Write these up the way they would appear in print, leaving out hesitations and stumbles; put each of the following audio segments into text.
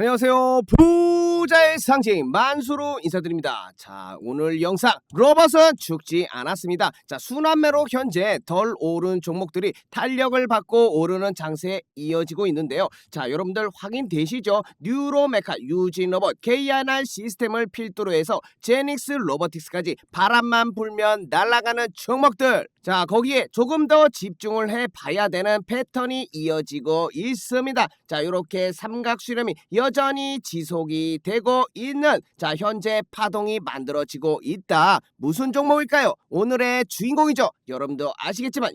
안녕하세요. 부자의 상징 만수로 인사드립니다. 자, 오늘 영상 로봇은 죽지 않았습니다. 자, 순환매로 현재 덜 오른 종목들이 탄력을 받고 오르는 장세에 이어지고 있는데요. 자, 여러분들 확인되시죠? 뉴로메카, 유진로봇, KNR 시스템을 필두로 해서 제닉스 로보틱스까지 바람만 불면 날아가는 종목들. 자, 거기에 조금 더 집중을 해봐야 되는 패턴이 이어지고 있습니다. 자, 이렇게 삼각수렴이 여전히 지속이 되고 있는, 자, 현재 파동이 만들어지고 있다. 무슨 종목일까요? 오늘의 주인공이죠. 여러분도 아시겠지만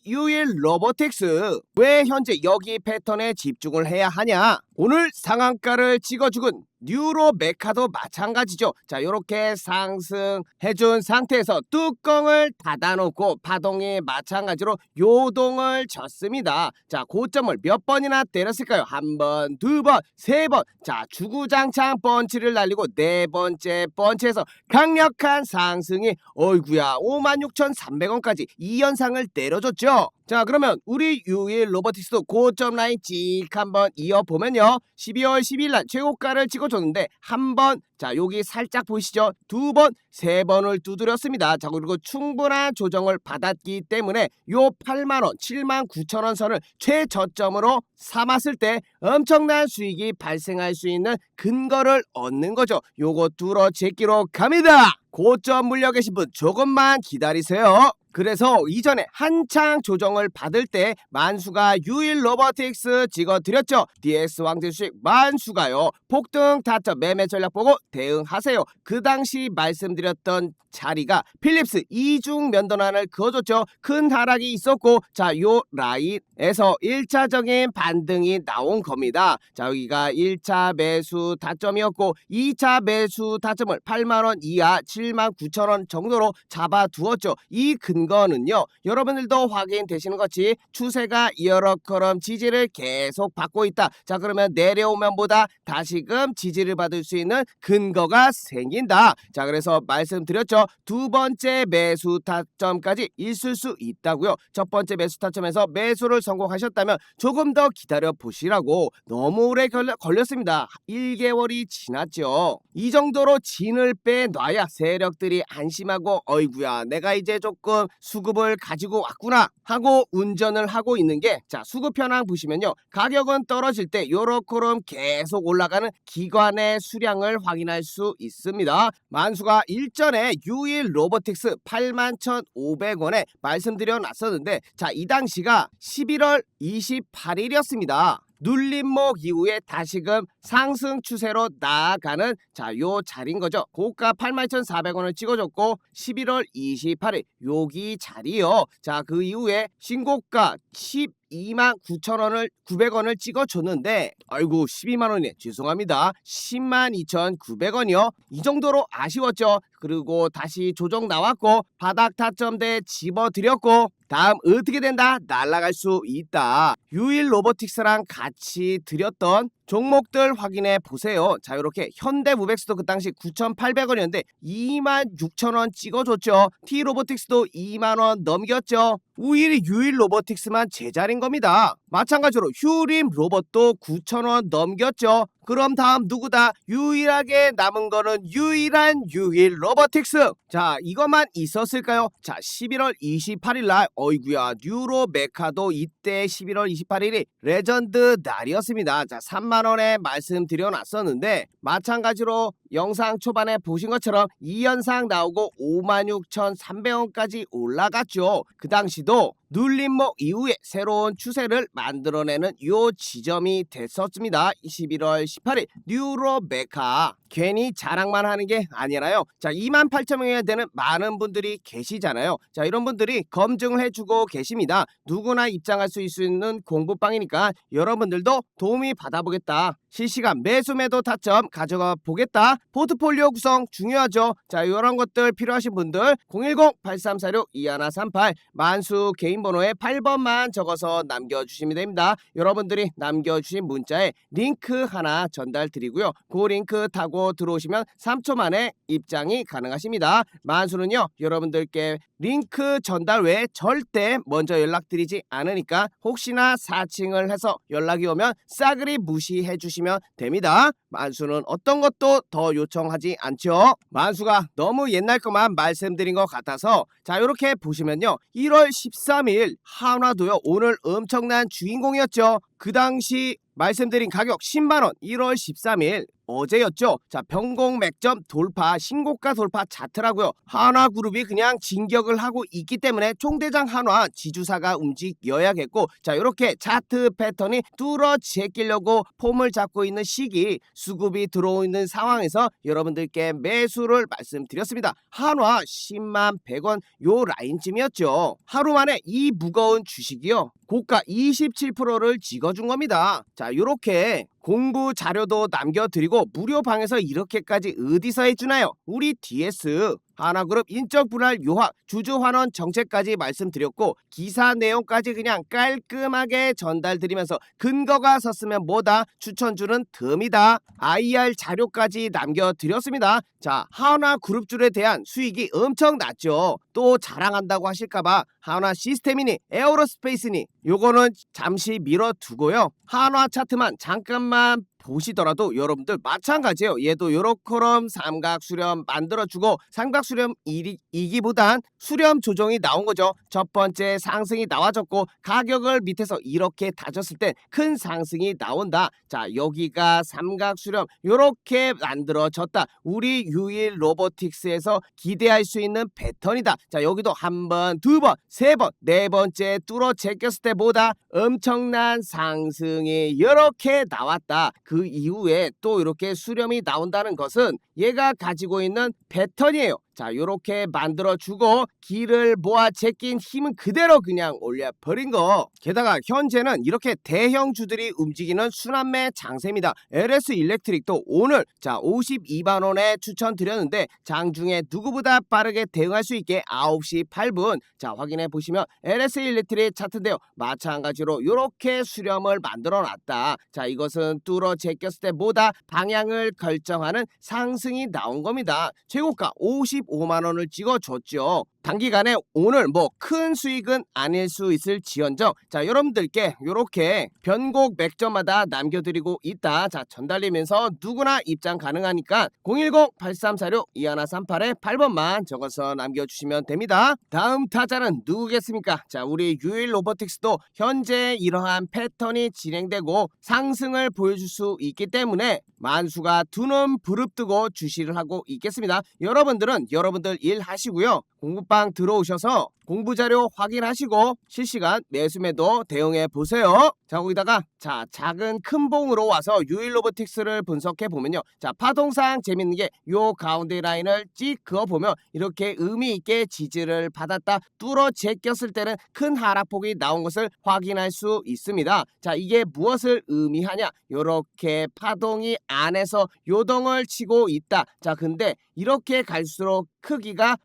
유일 로보틱스. 왜 현재 여기 패턴에 집중을 해야 하냐? 오늘 상한가를 찍어 죽은 뉴로메카도 마찬가지죠. 자, 이렇게 상승해준 상태에서 뚜껑을 닫아놓고 파동이 마찬가지로 요동을 쳤습니다. 자, 고점을 몇 번이나 때렸을까요? 한 번, 두 번, 세 번. 자, 주구장창 펀치를 날리고 네 번째 펀치에서 강력한 상승이 어이구야 56,300원까지 이 연상을 때려줬죠. 자, 그러면 우리 유일 로보틱스도 고점 라인 찍 한번 이어보면요, 12월 10일 날 최고가를 찍어줬는데 한 번, 자, 여기 살짝 보이시죠? 두 번, 세 번을 두드렸습니다. 자, 그리고 충분한 조정을 받았기 때문에 요 8만원, 79,000원 선을 최저점으로 삼았을 때 엄청난 수익이 발생할 수 있는 근거를 얻는 거죠. 요거 뚫어 제끼러 갑니다. 고점 물려 계신 분 조금만 기다리세요. 그래서 이전에 한창 조정을 받을 때 만수가 유일 로보틱스 찍어드렸죠. DS 왕제 수익 만수가요, 폭등 타점 매매 전략 보고 대응하세요. 그 당시 말씀드렸던 자리가 필립스 이중 면도난을 그어줬죠. 큰 하락이 있었고, 자, 요 라인에서 1차적인 반등이 나온 겁니다. 자, 여기가 1차 매수 타점이었고 2차 매수 타점을 8만원 이하 79,000원 정도로 잡아두었죠. 이 근거는요, 여러분들도 확인되시는 것이 추세가 이렇게럼 지지를 계속 받고 있다. 자, 그러면 내려오면 보다 다시금 지지를 받을 수 있는 근거가 생긴다. 자, 그래서 말씀드렸죠. 두 번째 매수 타점까지 있을 수 있다고요. 첫 번째 매수 타점에서 매수를 성공하셨다면 조금 더 기다려 보시라고. 너무 오래 걸렸습니다. 1개월이 지났죠. 이 정도로 진을 빼놔야 세력들이 안심하고 어이구야 내가 이제 조금 수급을 가지고 왔구나 하고 운전을 하고 있는 게, 자, 수급 현황 보시면요, 가격은 떨어질 때 요렇게럼 계속 올라가는 기관의 수량을 확인할 수 있습니다. 만수가 일전에 유일 로보틱스 81,500원에 말씀드려 놨었는데, 자, 이 당시가 11월 28일이었습니다. 눌림목 이후에 다시금 상승 추세로 나아가는, 자, 요 자리인 거죠. 고가 82,400원을 찍어줬고 11월 28일 여기 자리요. 자, 그 이후에 신고가 129,900원을 찍어줬는데, 아이고 12만원이네, 죄송합니다. 102,900원이요. 이 정도로 아쉬웠죠. 그리고 다시 조정 나왔고 바닥 타점대 집어드렸고, 다음 어떻게 된다? 날아갈 수 있다. 유일 로보틱스랑 같이 드렸던 종목들 확인해 보세요. 자, 이렇게 현대무백스도 그 당시 9,800원이었는데 26,000원 찍어줬죠. T로보틱스도 2만원 넘겼죠. 우일이 유일 로보틱스만 제자리인 겁니다. 마찬가지로 휴림 로봇도 9,000원 넘겼죠. 그럼 다음 누구다? 유일하게 남은 거는 유일한 유일 로보틱스. 자, 이것만 있었을까요? 자, 11월 28일 날 어이구야 뉴로메카도 이때 11월 28일이 레전드 날이었습니다. 자, 3만원에 말씀드려 놨었는데 마찬가지로 영상 초반에 보신 것처럼 이 현상 나오고 56,300원까지 올라갔죠. 그 당시도 눌림목 이후에 새로운 추세를 만들어내는 요 지점이 됐었습니다. 11월 18일 뉴로메카. 괜히 자랑만 하는 게 아니라요. 자, 28,000명에 되는 많은 분들이 계시잖아요. 자, 이런 분들이 검증을 해주고 계십니다. 누구나 입장할 수 있는 공부방이니까 여러분들도 도움이 받아보겠다, 실시간 매수 매도 타점 가져가 보겠다 포트폴리오 구성 중요하죠. 자, 이런 것들 필요하신 분들 010-8346-2138 만수 개인 번호에 8번만 적어서 남겨주시면 됩니다. 여러분들이 남겨주신 문자에 링크 하나 전달 드리고요. 그 링크 타고 들어오시면 3초 만에 입장이 가능하십니다. 만수는요, 여러분들께 링크 전달 외에 절대 먼저 연락드리지 않으니까 혹시나 사칭을 해서 연락이 오면 싸그리 무시해 주시면 됩니다. 만수는 어떤 것도 더 요청하지 않죠. 만수가 너무 옛날 것만 말씀드린 것 같아서 자, 이렇게 보시면요, 1월 13일 한화도요 오늘 엄청난 주인공이었죠. 그 당시 말씀드린 가격 10만원 1월 13일 어제였죠. 자, 변곡맥점 돌파, 신고가 돌파 차트라고요. 한화그룹이 그냥 진격을 하고 있기 때문에 총대장 한화 지주사가 움직여야겠고, 자, 이렇게 차트 패턴이 뚫어 제끼려고 폼을 잡고 있는 시기, 수급이 들어오는 상황에서 여러분들께 매수를 말씀드렸습니다. 한화 10만 100원 요 라인쯤이었죠. 하루 만에 이 무거운 주식이요, 고가 27%를 찍어준 겁니다. 자, 요렇게 공부 자료도 남겨드리고 무료 방에서 이렇게까지 어디서 해주나요? 우리 DS 한화그룹 인적 분할 요약 주주 환원 정책까지 말씀드렸고, 기사 내용까지 그냥 깔끔하게 전달드리면서 근거가 섰으면 뭐다 추천주는 덤이다 IR 자료까지 남겨드렸습니다. 자, 한화그룹주에 대한 수익이 엄청 낮죠. 또 자랑한다고 하실까봐 한화 시스템이니 에어로스페이스니 요거는 잠시 밀어두고요. 한화 차트만 잠깐만 보시더라도 여러분들 마찬가지예요. 얘도 요렇게럼 삼각 수렴 만들어주고, 삼각 수렴 이기보단 수렴 조정이 나온 거죠. 첫 번째 상승이 나와졌고 가격을 밑에서 이렇게 다졌을 때 큰 상승이 나온다. 자, 여기가 삼각 수렴 요렇게 만들어졌다. 우리 유일 로보틱스에서 기대할 수 있는 패턴이다. 자, 여기도 한 번, 두 번, 세 번, 네 번째 뚫어 제꼈을 때보다 엄청난 상승이 이렇게 나왔다. 그 이후에 또 이렇게 수렴이 나온다는 것은 얘가 가지고 있는 패턴이에요. 자, 요렇게 만들어주고 길을 모아 제낀 힘은 그대로 그냥 올려버린 거. 게다가 현재는 이렇게 대형주들이 움직이는 순환매 장세입니다. LS 일렉트릭도 오늘 자 52만원에 추천드렸는데 장중에 누구보다 빠르게 대응할 수 있게 9시 8분 자 확인해 보시면 LS 일렉트릭 차트인데요, 마찬가지로 요렇게 수렴을 만들어 놨다. 자, 이것은 뚫어 제꼈을 때 뭐다 방향을 결정하는 상승이 나온 겁니다. 최고가 55만원을 찍어줬죠. 단기간에 오늘 뭐 큰 수익은 아닐 수 있을 지언정, 자, 여러분들께 요렇게 변곡 맥점마다 남겨드리고 있다. 자, 전달리면서 누구나 입장 가능하니까 010-8346-2138에 8번만 적어서 남겨주시면 됩니다. 다음 타자는 누구겠습니까? 자, 우리 유일 로보틱스도 현재 이러한 패턴이 진행되고 상승을 보여줄 수 있기 때문에 만수가 두 눈 부릅뜨고 주시를 하고 있겠습니다. 여러분들은 여러분들 일 하시고요, 공부방 들어오셔서 공부자료 확인하시고 실시간 매수매도 대응해 보세요. 자, 거기다가 자 작은 큰 봉으로 와서 유일 로보틱스를 분석해 보면요, 자 파동상 재밌는 게 요 가운데 라인을 찍 그어 보면 이렇게 의미 있게 지지를 받았다 뚫어 제꼈을 때는 큰 하락폭이 나온 것을 확인할 수 있습니다. 자, 이게 무엇을 의미하냐, 요렇게 파동이 안에서 요동을 치고 있다. 자, 근데 이렇게 갈수록 크기가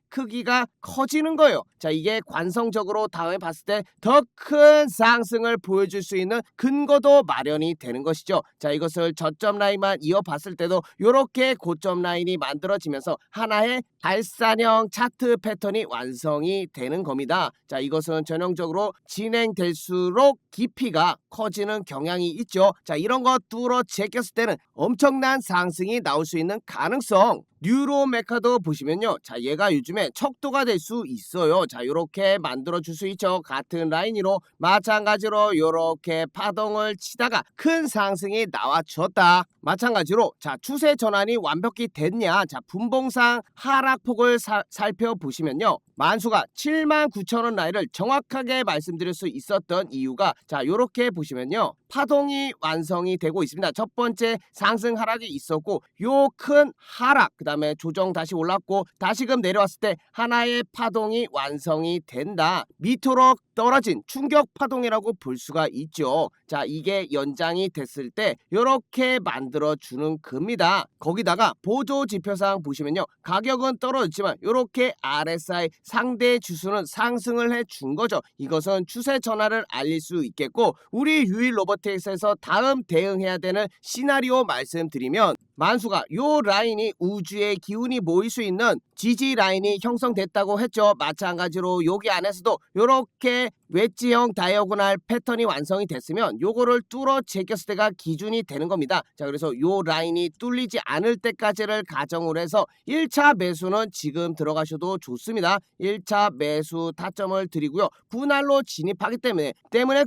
커지는 거예요. 자, 이게 관성적으로 다음에 봤을 때 더 큰 상승을 보여줄 수 있는 근거도 마련이 되는 것이죠. 자, 이것을 저점 라인만 이어봤을 때도 이렇게 고점 라인이 만들어지면서 하나의 발산형 차트 패턴이 완성이 되는 겁니다. 자, 이것은 전형적으로 진행될수록 깊이가 커지는 경향이 있죠. 자, 이런 거 뚫어 제꼈을 때는 엄청난 상승이 나올 수 있는 가능성. 뉴로메카도 보시면요, 자 얘가 요즘에 척도가 될 수 있어요. 자, 요렇게 만들어 줄 수 있죠. 같은 라인으로 마찬가지로 요렇게 파동을 치다가 큰 상승이 나와줬다. 마찬가지로 자 추세 전환이 완벽히 됐냐, 자 분봉상 하락폭을 살펴보시면요, 만수가 79,000원 라인을 정확하게 말씀드릴 수 있었던 이유가 자 요렇게 보시면요, 파동이 완성이 되고 있습니다. 첫 번째 상승 하락이 있었고 요 큰 하락, 그 다음에 조정 다시 올랐고 다시금 내려왔을 때 하나의 파동이 완성이 된다. 밑으로 떨어진 충격 파동이라고 볼 수가 있죠. 자, 이게 연장이 됐을 때 이렇게 만들어 주는 겁니다. 거기다가 보조 지표상 보시면요, 가격은 떨어졌지만 이렇게 RSI 상대 지수는 상승을 해 준 거죠. 이것은 추세 전환을 알릴 수 있겠고, 우리 유일 로보틱스에서 다음 대응해야 되는 시나리오 말씀드리면, 만수가 요 라인이 우주의 기운이 모일 수 있는 지지 라인이 형성됐다고 했죠. 마찬가지로 여기 안에서도 요렇게 웨지형 다이어고날 패턴이 완성이 됐으면 요거를 뚫어 제꼈을 때가 기준이 되는 겁니다. 자, 그래서 요 라인이 뚫리지 않을 때까지를 가정을 해서 1차 매수는 지금 들어가셔도 좋습니다. 1차 매수 타점을 드리고요. 분할로 진입하기 때문에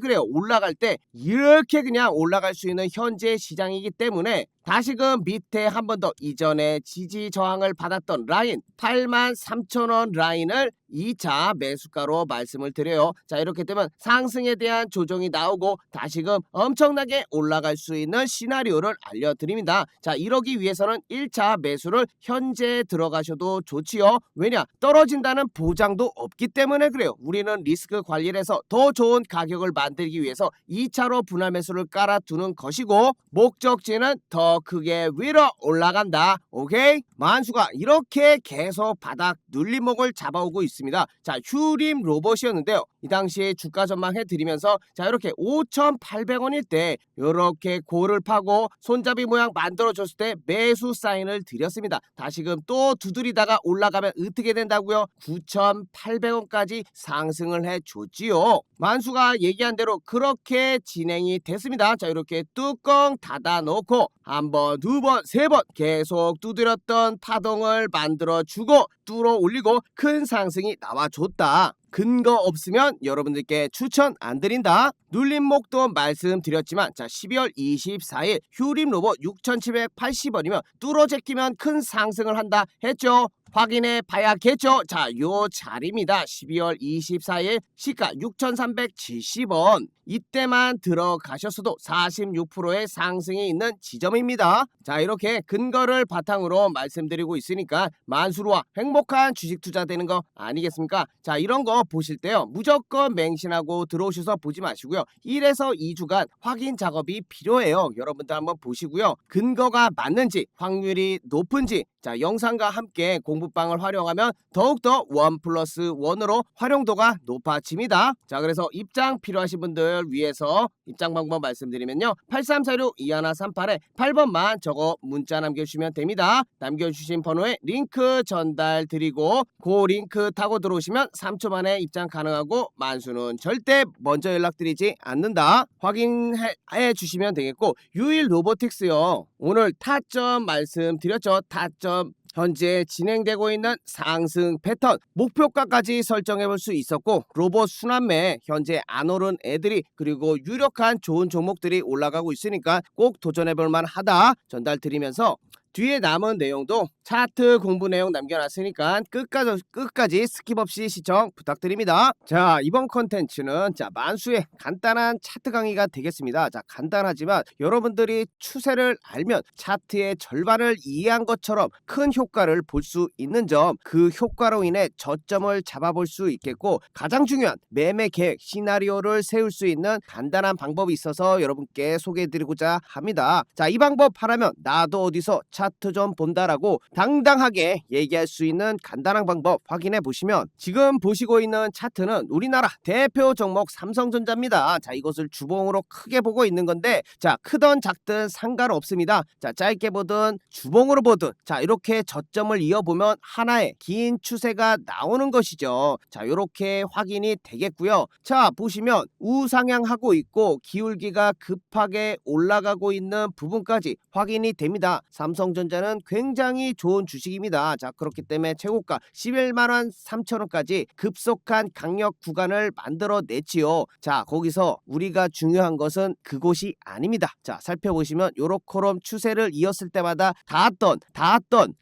그래요. 올라갈 때 이렇게 그냥 올라갈 수 있는 현재 시장이기 때문에 다시금 밑에 한 번 더 이전에 지지 저항을 받았던 라인 83,000원 라인을 2차 매수가로 말씀을 드려요. 자, 이렇게 되면 상승에 대한 조정이 나오고 다시금 엄청나게 올라갈 수 있는 시나리오를 알려드립니다. 자, 이러기 위해서는 1차 매수를 현재 들어가셔도 좋지요. 왜냐? 떨어진다는 보장도 없기 때문에 그래요. 우리는 리스크 관리를 해서 더 좋은 가격을 만들기 위해서 2차로 분할 매수를 깔아두는 것이고, 목적지는 더 크게 위로 올라간다. 오케이? 만수가 이렇게 계속 바닥 눌림목을 잡아오고 있습니다. 자, 휴림 로봇이었는데요. 이 당시에 주가 전망해 드리면서 자, 이렇게 5,800원일 때 이렇게 고를 파고 손잡이 모양 만들어 줬을 때 매수 사인을 드렸습니다. 다시금 또 두드리다가 올라가면 어떻게 된다고요? 9,800원까지 상승을 해 줬지요. 만수가 얘기한 대로 그렇게 진행이 됐습니다. 자, 이렇게 뚜껑 닫아 놓고 한 번, 두 번, 세 번 계속 두드렸던 파동을 만들어 주고 뚫어 올리고 큰 상승이 나와줬다. 근거 없으면 여러분들께 추천 안 드린다. 눌림목도 말씀드렸지만, 자, 12월 24일 휴림 로봇 6,780원이면 뚫어 제끼면 큰 상승을 한다 했죠. 확인해 봐야겠죠. 자, 요 자리입니다. 12월 24일 시가 6,370원. 이때만 들어가셨어도 46%의 상승이 있는 지점입니다. 자, 이렇게 근거를 바탕으로 말씀드리고 있으니까 만수로와 행복한 주식 투자 되는 거 아니겠습니까? 자, 이런 거 보실 때요, 무조건 맹신하고 들어오셔서 보지 마시고요. 1에서 2주간 확인 작업이 필요해요. 여러분들 한번 보시고요. 근거가 맞는지, 확률이 높은지, 자, 영상과 함께 공부방을 활용하면 더욱더 1+1으로 활용도가 높아집니다. 자, 그래서 입장 필요하신 분들 위해서 입장 방법 말씀드리면요, 8346-2138에 8번만 적어 문자 남겨주시면 됩니다. 남겨주신 번호에 링크 전달 드리고 그 링크 타고 들어오시면 3초 만에 입장 가능하고 만수는 절대 먼저 연락드리지 않는다. 확인해 주시면 되겠고, 유일 로보틱스요, 오늘 타점 말씀드렸죠. 타점 현재 진행되고 있는 상승 패턴 목표가까지 설정해 볼 수 있었고, 로봇 순환매 현재 안 오른 애들이 그리고 유력한 좋은 종목들이 올라가고 있으니까 꼭 도전해 볼 만하다 전달 드리면서, 뒤에 남은 내용도 차트 공부 내용 남겨놨으니까 끝까지 스킵 없이 시청 부탁드립니다. 자, 이번 컨텐츠는 자, 만수의 간단한 차트 강의가 되겠습니다. 자, 간단하지만 여러분들이 추세를 알면 차트의 절반을 이해한 것처럼 큰 효과를 볼 수 있는 점, 그 효과로 인해 저점을 잡아볼 수 있겠고, 가장 중요한 매매 계획 시나리오를 세울 수 있는 간단한 방법이 있어서 여러분께 소개해드리고자 합니다. 자, 이 방법 하라면 나도 어디서 차트 좀 본다라고 당당하게 얘기할 수 있는 간단한 방법 확인해 보시면, 지금 보시고 있는 차트는 우리나라 대표 종목 삼성전자입니다. 자, 이것을 주봉으로 크게 보고 있는 건데, 자, 크든 작든 상관없습니다. 자, 짧게 보든 주봉으로 보든 자, 이렇게 저점을 이어보면 하나의 긴 추세가 나오는 것이죠. 자, 이렇게 확인이 되겠고요. 자, 보시면 우상향하고 있고 기울기가 급하게 올라가고 있는 부분까지 확인이 됩니다. 삼성전자는 굉장히 좋은 주식입니다. 자, 그렇기 때문에 최고가 11만 3천원까지 급속한 강력 구간을 만들어냈지요. 자, 거기서 우리가 중요한 것은 그곳이 아닙니다. 자, 살펴보시면 요렇게럼 추세를 이었을 때마다 닿았던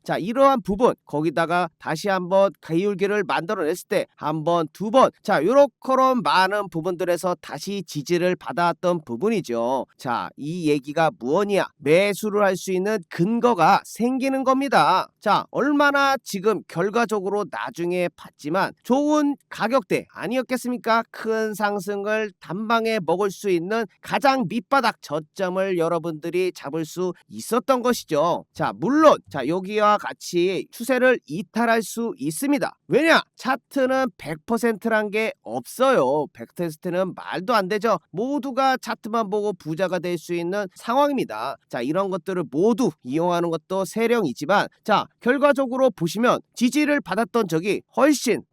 자, 이러한 부분, 거기다가 다시 한번 기울기를 만들어냈을 때 한 번, 두 번, 자, 요렇게럼 많은 부분들에서 다시 지지를 받아왔던 부분이죠. 자, 이 얘기가 무엇이냐? 매수를 할 수 있는 근거가 근거가 생기는 겁니다. 자, 얼마나 지금 결과적으로 나중에 봤지만 좋은 가격대 아니었겠습니까? 큰 상승을 단방에 먹을 수 있는 가장 밑바닥 저점을 여러분들이 잡을 수 있었던 것이죠. 자, 물론 자, 여기와 같이 추세를 이탈할 수 있습니다. 왜냐? 차트는 100%란 게 없어요. 100%는 말도 안 되죠. 모두가 차트만 보고 부자가 될 수 있는 상황입니다. 자, 이런 것들을 모두 이용하는 것도 세령이지만, 자, 결과적으로 보시면 지지를 받았던 적이 훨씬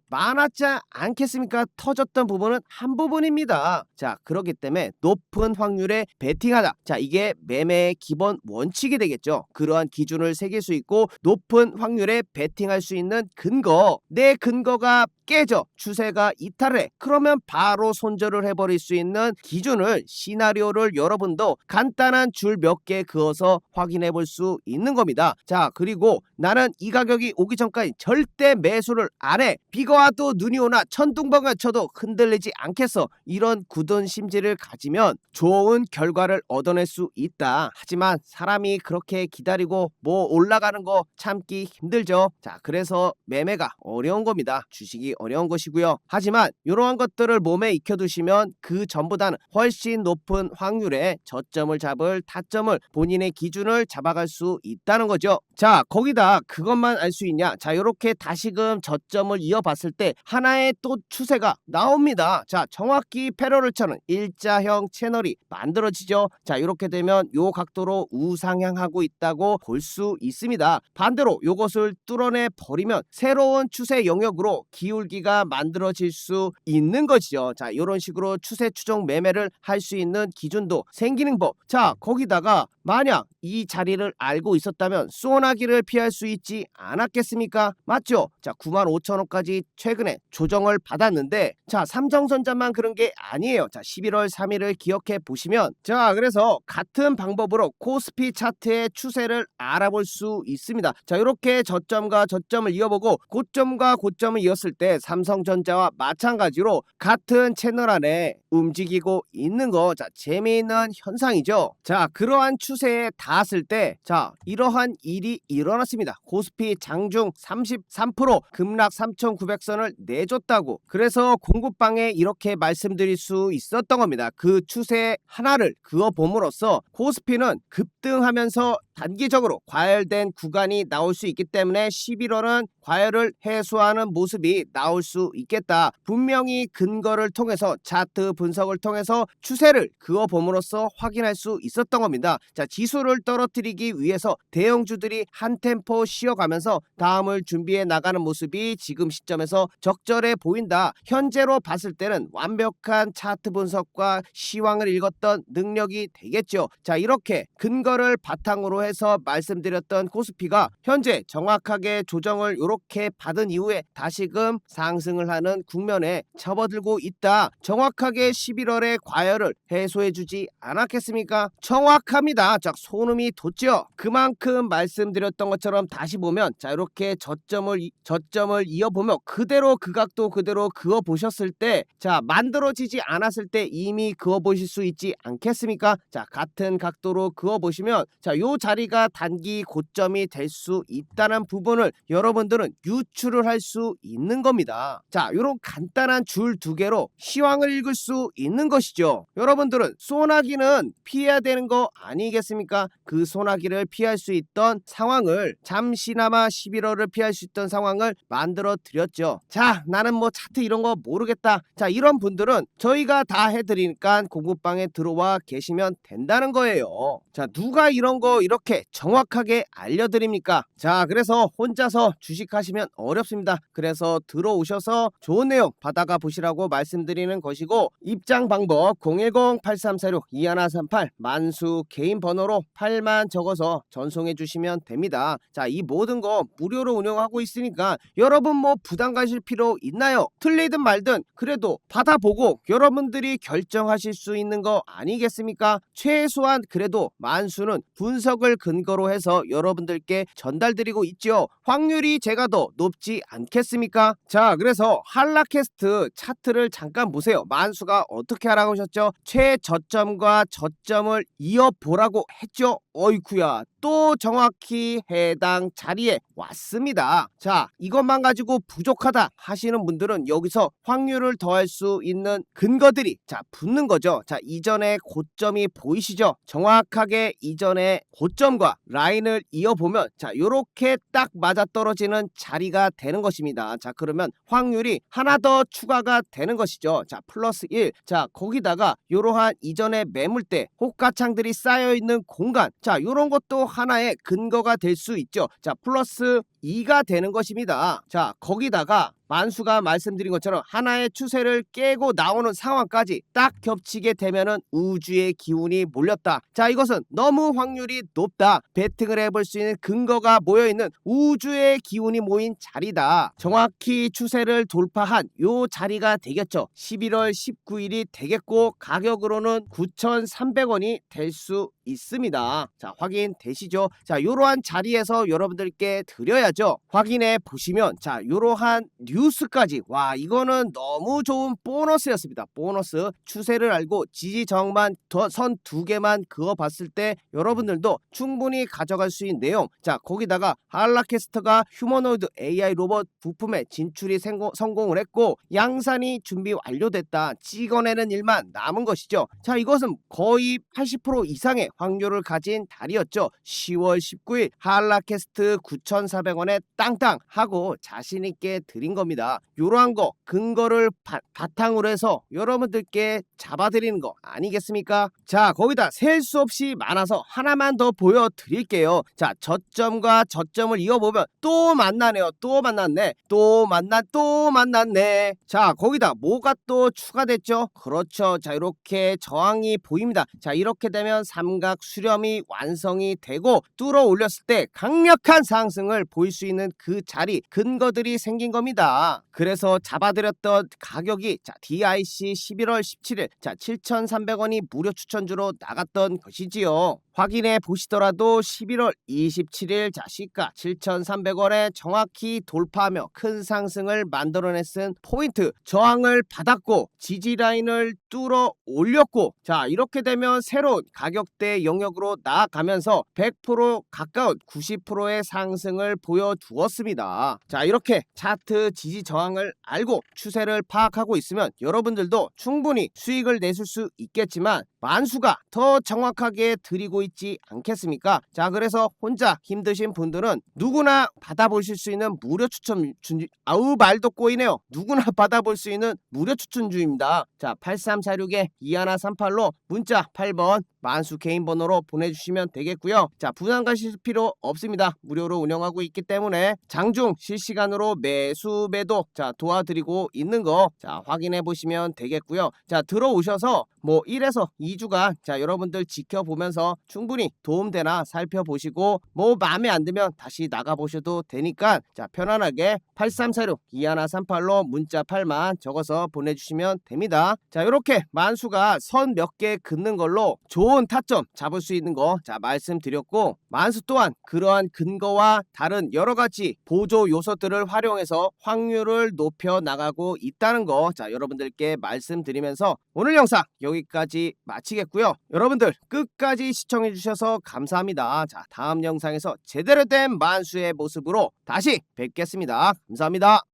많았지 않겠습니까? 터졌던 부분은 한 부분입니다. 자, 그렇기 때문에 높은 확률에 베팅하다. 자, 이게 매매의 기본 원칙이 되겠죠. 그러한 기준을 새길 수 있고 높은 확률에 베팅할 수 있는 근거, 내 근거가 깨져 추세가 이탈해, 그러면 바로 손절을 해버릴 수 있는 기준을, 시나리오를 여러분도 간단한 줄 몇 개 그어서 확인해 볼 수 있는 겁니다. 자, 그리고 나는 이 가격이 오기 전까지 절대 매수를 안 해. 비가 와도 눈이 오나 천둥번개가 쳐도 흔들리지 않겠어. 이런 굳은 심지를 가지면 좋은 결과를 얻어낼 수 있다. 하지만 사람이 그렇게 기다리고 뭐 올라가는 거 참기 힘들죠. 자, 그래서 매매가 어려운 겁니다. 주식이 어려운 것이고요. 하지만 이러한 것들을 몸에 익혀두시면 그 전보다는 훨씬 높은 확률에 저점을 잡을 타점을, 본인의 기준을 잡아갈 수 있다는 거죠. 자, 거기다 그것만 알 수 있냐? 자, 이렇게 다시금 저점을 이어봤을 때 하나의 또 추세가 나옵니다. 자, 정확히 패러를 쳐는 일자형 채널이 만들어지죠. 자, 이렇게 되면 요 각도로 우상향하고 있다고 볼 수 있습니다. 반대로 요것을 뚫어내 버리면 새로운 추세 영역으로 기울기가 만들어질 수 있는 것이죠. 자, 이런 식으로 추세 추종 매매를 할 수 있는 기준도 생기는 법. 자, 거기다가 만약 이 자리를 알고 있었다면 소나기를 피할 수 있지 않았겠습니까? 맞죠? 자, 95,000원까지 최근에 조정을 받았는데, 자, 삼성전자만 그런 게 아니에요. 자, 11월 3일을 기억해 보시면, 자, 그래서 같은 방법으로 코스피 차트의 추세를 알아볼 수 있습니다. 자, 이렇게 저점과 저점을 이어보고 고점과 고점을 이었을 때 삼성전자와 마찬가지로 같은 채널 안에 움직이고 있는 거, 자, 재미있는 현상이죠. 자, 그러한 추세에 닿았을 때, 자, 이러한 일이 일어났습니다. 코스피 장중 33% 급락 3,900선을 내줬다고. 그래서 공급방에 이렇게 말씀드릴 수 있었던 겁니다. 그 추세 하나를 그어봄으로써 코스피는 급등하면서 단기적으로 과열된 구간이 나올 수 있기 때문에 11월은 과열을 해소하는 모습이 나올 수 있겠다. 분명히 근거를 통해서, 차트 분석을 통해서 추세를 그어봄으로써 확인할 수 있었던 겁니다. 자, 지수를 떨어뜨리기 위해서 대형주들이 한 템포 쉬어가면서 다음을 준비해 나가는 모습이 지금 시점에서 적절해 보인다. 현재로 봤을 때는 완벽한 차트 분석과 시황을 읽었던 능력이 되겠죠. 자, 이렇게 근거를 바탕으로 해서 말씀드렸던 코스피가 현재 정확하게 조정을 이렇게 받은 이후에 다시금 상승을 하는 국면에 접어들고 있다. 정확하게 11월의 과열을 해소해주지 않았겠습니까? 정확합니다. 자, 소름이 돋죠. 그만큼 말씀드렸던 것처럼 다시 보면, 자, 이렇게 저점을 이어보며 그대로 그 각도 그대로 그어보셨을 때, 자, 만들어지지 않았을 때 이미 그어보실 수 있지 않겠습니까? 자, 같은 각도로 그어보시면, 자, 요 자리가 단기 고점이 될 수 있다는 부분을 여러분들은 유추를 할 수 있는 겁니다. 자, 요런 간단한 줄 두 개로 시황을 읽을 수 있는 것이죠. 여러분들은 소나기는 피해야 되는 거 아니겠습니까? 그 소나기를 피할 수 있던 상황을, 잠시나마 11월을 피할 수 있던 상황을 만들어 드렸죠. 자, 나는 뭐 차트 이런 거 모르겠다. 자, 이런 분들은 저희가 다 해드리니까 공부방에 들어와 계시면 된다는 거예요. 자, 누가 이런 거 이렇게 정확하게 알려드립니까? 자, 그래서 혼자서 주식하시면 어렵습니다. 그래서 들어오셔서 좋은 내용 받아가 보시라고 말씀드리는 것이고, 입장 방법 010-8346-2138 만수 개인 번호로 8만 적어서 전송해 주시면 됩니다. 자, 이 모든 거 무료로 운영하고 있으니까 여러분 뭐 부담 가실 필요 있나요? 틀리든 말든 그래도 받아보고 여러분들이 결정하실 수 있는 거 아니겠습니까? 최소한 그래도 만수는 분석을 것들을 근거로 해서 여러분들께 전달드리고 있죠. 확률이 제가 더 높지 않겠습니까? 자, 그래서 한라캐스트 차트를 잠깐 보세요. 만수가 어떻게 하라고 하셨죠? 최저점과 저점을 이어보라고 했죠. 어이쿠야, 또 정확히 해당 자리에 왔습니다. 자, 이것만 가지고 부족하다 하시는 분들은 여기서 확률을 더할 수 있는 근거들이 붙는 거죠. 자, 이전의 고점이 보이시죠? 정확하게 이전의 고점과 라인을 이어보면 요렇게 딱 맞아떨어지는 자리가 되는 것입니다. 자, 그러면 확률이 하나 더 추가가 되는 것이죠. 자, 플러스 1. 자, 거기다가 요러한 이전의 매물대 호가창들이 쌓여있는 공간, 자, 요런 것도 하나의 근거가 될 수 있죠. 자, 플러스 2가 되는 것입니다. 자, 거기다가 만수가 말씀드린 것처럼 하나의 추세를 깨고 나오는 상황까지 딱 겹치게 되면은 우주의 기운이 몰렸다. 자, 이것은 너무 확률이 높다. 베팅을 해볼 수 있는 근거가 모여있는 우주의 기운이 모인 자리다. 정확히 추세를 돌파한 요 자리가 되겠죠. 11월 19일이 되겠고 가격으로는 9,300원이 될 수 있습니다. 자, 확인되시죠? 자, 요러한 자리에서 여러분들께 드려야죠. 확인해 보시면 자, 요러한 뉴스까지, 와, 이거는 너무 좋은 보너스였습니다. 보너스. 추세를 알고 지지저항만 선 두 개만 그어봤을 때 여러분들도 충분히 가져갈 수 있는 내용. 자, 거기다가 한라캐스트가 휴머노이드 AI 로봇 부품에 진출이 성공을 했고 양산이 준비 완료됐다. 찍어내는 일만 남은 것이죠. 자, 이것은 거의 80% 이상의 확률을 가진 달이었죠. 10월 19일 한라캐스트 9,400원에 땅땅 하고 자신있게 드린 겁니다. 요러한 거 근거를 바탕으로 해서 여러분들께 잡아드리는 거 아니겠습니까? 자, 거기다 셀 수 없이 많아서 하나만 더 보여드릴게요. 자, 저점과 저점을 이어보면 또 만나네요. 또 만났네. 또 만났네. 자, 거기다 뭐가 또 추가됐죠? 그렇죠. 자, 이렇게 저항이 보입니다. 자, 이렇게 되면 삼각 수렴이 완성이 되고 뚫어 올렸을 때 강력한 상승을 보일 수 있는 그 자리, 근거들이 생긴 겁니다. 그래서 잡아드렸던 가격이 DIC 11월 17일 7,300원이 무료 추천주로 나갔던 것이지요. 확인해 보시더라도 11월 27일 시가 7,300원에 정확히 돌파하며 큰 상승을 만들어냈은 포인트, 저항을 받았고 지지라인을 뚫어 올렸고, 자, 이렇게 되면 새로운 가격대 영역으로 나아가면서 100% 가까운 90%의 상승을 보여주었습니다. 자, 이렇게 차트 지지 저항을 알고 추세를 파악하고 있으면 여러분들도 충분히 수익을 내실 수 있겠지만 만수가 더 정확하게 드리고 있지 않겠습니까? 자, 그래서 혼자 힘드신 분들은 누구나 받아보실 수 있는 무료 추천 아우, 말도 꼬이네요. 누구나 받아볼 수 있는 무료 추천주입니다. 자, 8346-2138로 문자 8번 만수 개인 번호로 보내주시면 되겠고요. 자, 부담 가실 필요 없습니다. 무료로 운영하고 있기 때문에 장중 실시간으로 매수 매도 도와드리고 있는 거 확인해 보시면 되겠고요. 자, 들어오셔서 1에서 2주간 여러분들 지켜보면서 충분히 도움되나 살펴보시고 마음에 안 들면 다시 나가보셔도 되니까 편안하게 8346-2138로 문자 8만 적어서 보내주시면 됩니다. 자, 이렇게 만수가 선 몇 개 긋는 걸로 좋은 타점 잡을 수 있는 거 말씀드렸고, 만수 또한 그러한 근거와 다른 여러가지 보조 요소들을 활용해서 확률을 높여 나가고 있다는 거 여러분들께 말씀드리면서 오늘 영상 여기까지 마치겠고요. 여러분들 끝까지 시청해 주셔서 감사합니다. 자, 다음 영상에서 제대로 된 만수의 모습으로 다시 뵙겠습니다. 감사합니다.